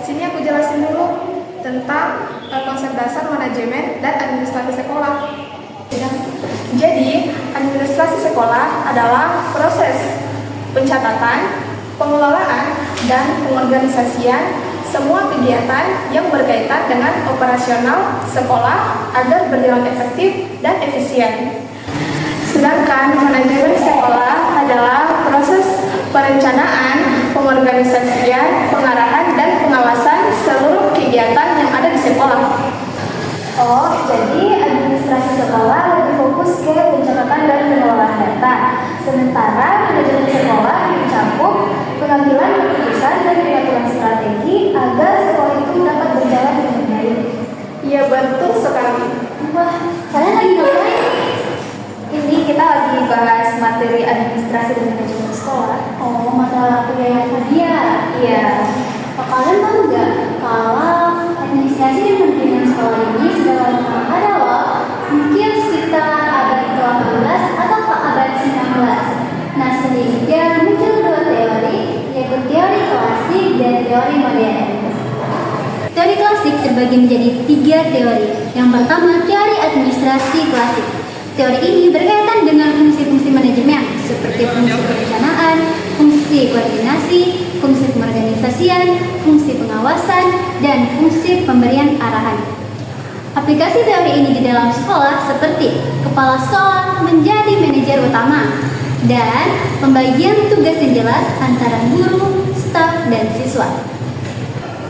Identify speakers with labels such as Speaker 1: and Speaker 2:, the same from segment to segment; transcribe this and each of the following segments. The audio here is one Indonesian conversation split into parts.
Speaker 1: Sini aku jelasin dulu tentang konsep dasar manajemen dan administrasi sekolah. Jadi, administrasi sekolah adalah proses pencatatan, pengelolaan, dan pengorganisasian semua kegiatan yang berkaitan dengan operasional sekolah agar berjalan efektif dan efisien. Sedangkan manajemen sekolah adalah proses perencanaan, pengorganisasian, pengarahan, dan pengawasan seluruh kegiatan yang ada di sekolah.
Speaker 2: Oh, jadi administrasi sekolah lebih fokus ke pencatatan dan pengelolaan data. Sementara manajemen sekolah mencakup pengambilan keputusan dan pengaturan strategi agar sekolah itu dapat berjalan dengan baik.
Speaker 1: Iya, betul sekali.
Speaker 2: Wah, kalian lagi ngapain? Ini kita lagi bahas materi administrasi dan manajemen sekolah. Oh, mata kuliah tadi ya? Iya. Kalian tahu nggak kalau administrasi dan manajemen sekolah ini sudah lama ada loh, mungkin sekitar abad ke-18 atau abad 19. Nah, sehingga muncul dua teori, yaitu teori klasik dan teori modern. Teori klasik terbagi menjadi 3 teori. Yang pertama, teori administrasi klasik. Teori ini berkaitan dengan fungsi-fungsi manajemen seperti fungsi perencanaan, fungsi koordinasi, fungsi pengorganisasian, fungsi pengawasan, dan fungsi pemberian arahan. Aplikasi teori ini di dalam sekolah seperti kepala sekolah menjadi manajer utama dan pembagian tugas yang jelas antara guru, staf, dan siswa.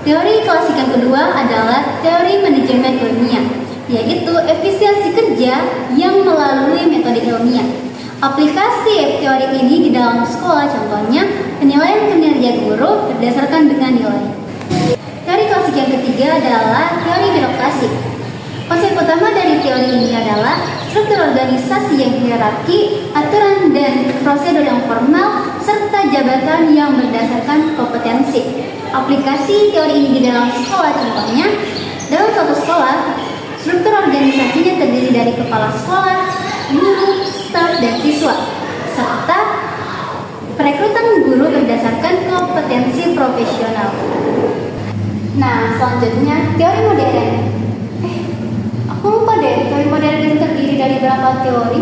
Speaker 2: Teori klasik yang kedua adalah teori manajemen ilmiah, yaitu efisiensi kerja yang melalui metode ilmiah. Aplikasi teori ini di dalam sekolah contohnya penilaian kinerja guru berdasarkan dengan nilai. Teori klasik yang ketiga adalah teori birokrasi. Konsep utama dari teori ini adalah struktur organisasi yang hierarki, aturan dan prosedur yang formal, serta jabatan yang berdasarkan kompetensi. Aplikasi teori ini di dalam sekolah contohnya, dalam suatu sekolah, struktur organisasinya terdiri dari kepala sekolah, guru, staf, dan siswa, serta perekrutan guru berdasarkan kompetensi profesional. Nah, selanjutnya teori modern. Aku lupa deh, teori modern itu terdiri dari berapa teori?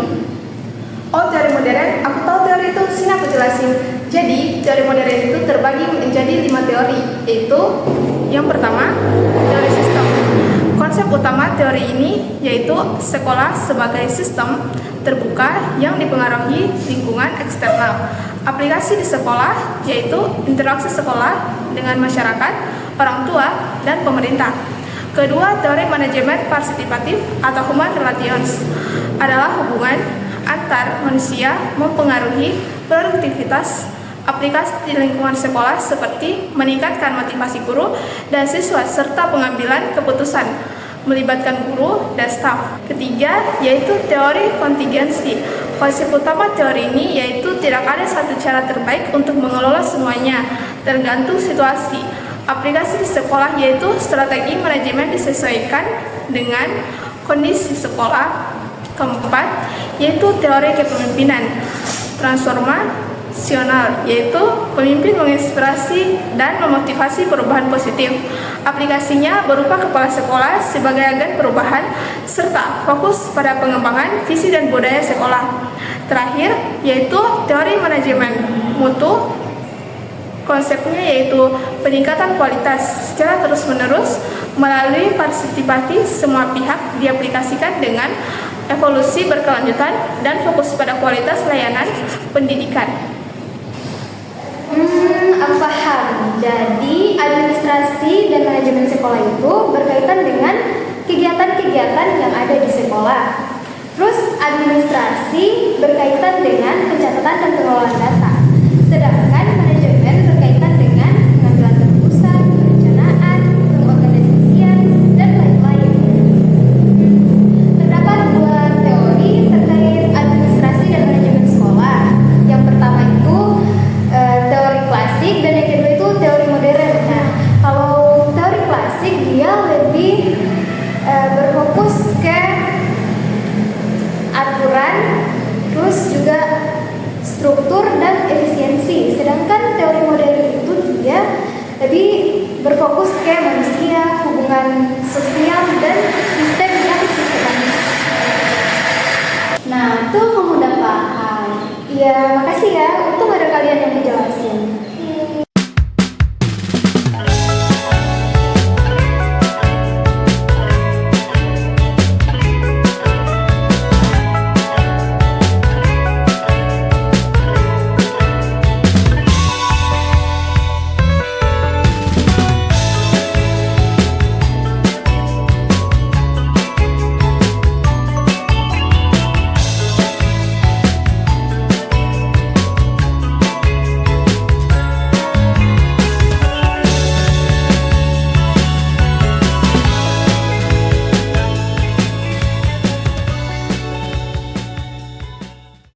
Speaker 1: Oh, teori modern, aku tahu teori itu, sini aku jelasin. Jadi, teori modern itu terbagi menjadi 5 teori, yaitu yang pertama, teori sistem. Konsep utama teori ini yaitu sekolah sebagai sistem terbuka yang dipengaruhi lingkungan eksternal. Aplikasi di sekolah yaitu interaksi sekolah dengan masyarakat, orang tua, dan pemerintah. Kedua, teori manajemen partisipatif atau human relations adalah hubungan antar manusia mempengaruhi produktivitas. Aplikasi di lingkungan sekolah seperti meningkatkan motivasi guru dan siswa serta pengambilan keputusan melibatkan guru dan staf. Ketiga, yaitu teori kontingensi. Konsep utama teori ini yaitu tidak ada satu cara terbaik untuk mengelola semuanya, tergantung situasi. Aplikasi di sekolah yaitu strategi manajemen disesuaikan dengan kondisi sekolah. Keempat, yaitu teori kepemimpinan transformasional, yaitu pemimpin menginspirasi dan memotivasi perubahan positif. Aplikasinya berupa kepala sekolah sebagai agen perubahan serta fokus pada pengembangan visi dan budaya sekolah. Terakhir, yaitu teori manajemen mutu. Konsepnya yaitu peningkatan kualitas secara terus-menerus melalui partisipasi semua pihak diaplikasikan dengan evolusi berkelanjutan dan fokus pada kualitas layanan pendidikan.
Speaker 2: Aku paham. Jadi administrasi dan manajemen sekolah itu berkaitan dengan kegiatan-kegiatan yang ada di sekolah. Terus administrasi berkaitan dengan pencatatan dan pengelolaan data. Sedangkan manajemen berkaitan dengan pengambilan keputusan, perencanaan, pengorganisasian, dan lain-lain. Terdapat 2 teori terkait administrasi dan manajemen sekolah. Yang pertama itu teori klasik dan yang kedua itu teori modern. Nah, kalau teori klasik dia lebih berfokus ke aturan, terus juga struktur dan efisiensi. Sedangkan berfokus ke manusia, hubungan sosial, dan sistem yang sistematis. Nah, tuh kamu udah paham. Iya, makasih ya. Untung ada kalian yang ngejelasin.